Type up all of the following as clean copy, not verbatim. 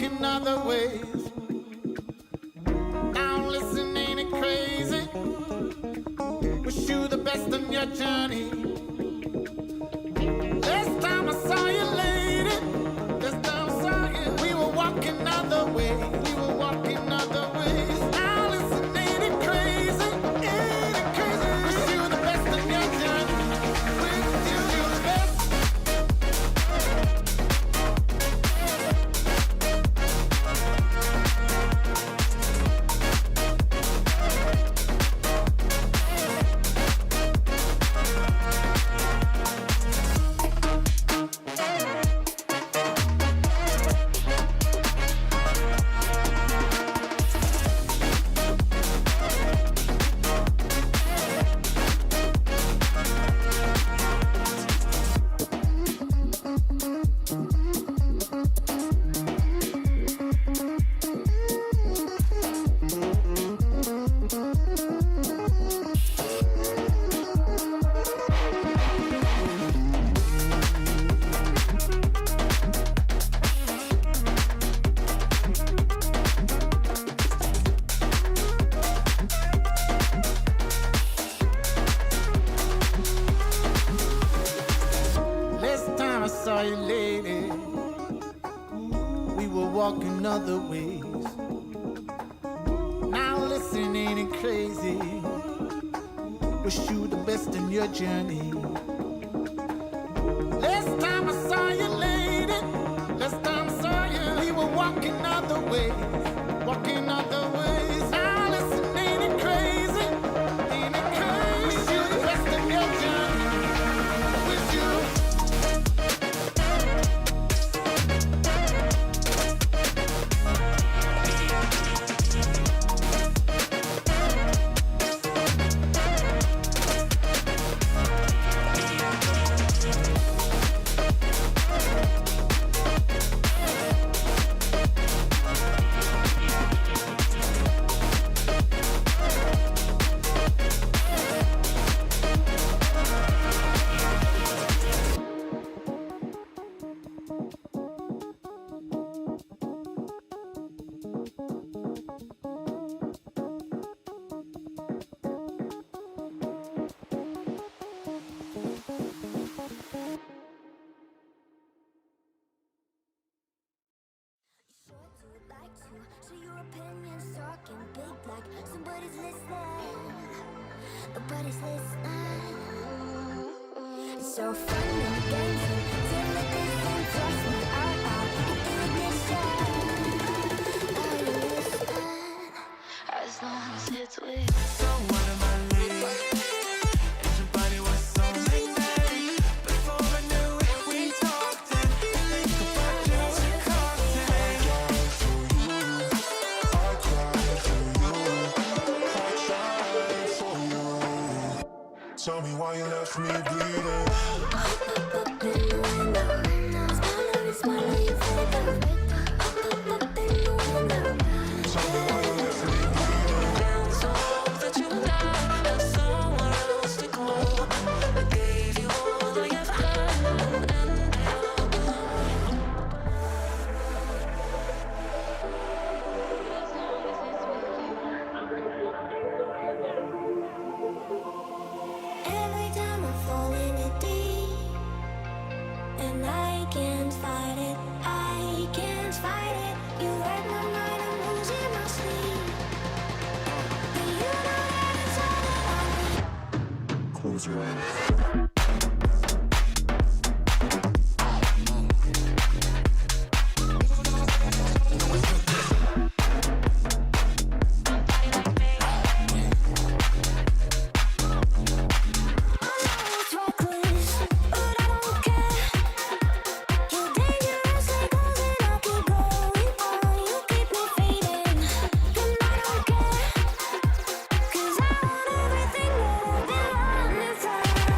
walking other ways. Now listen, ain't it crazy? Wish you the best on your journey. Last time I saw you, lady, last time I saw you, we were walking other ways. We were walking other ways. Now listen, ain't it crazy? Ain't it crazy? Wish you the best on your journey. Wish you the best. Saw you, lady. We were walking other ways. Now listen, ain't it crazy? Wish you the best in your journey. Last time I saw you, lady. Last time I saw you, we were walking other ways. Walking other ways. Now listen, ain't it crazy? Ain't it crazy? Wish you the best in your journey. Wish you. So your opinions talking big like somebody's listening. Nobody's listening. It's so fun and games until it isn't. Trust me, I'll hit the ignition. Are you listening? As long as it's with someone in my league. And your body was so magnetic. Before I knew it, we talked and think about you as a cocktail. Tell me why you left me bleeding. Cause I want everything more than one.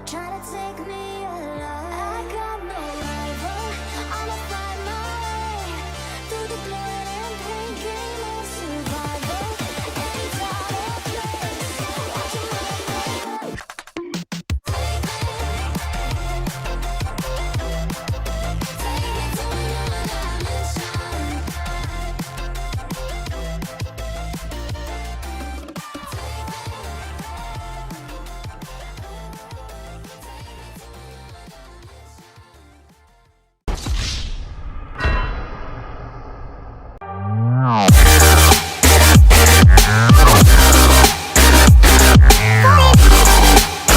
Try to take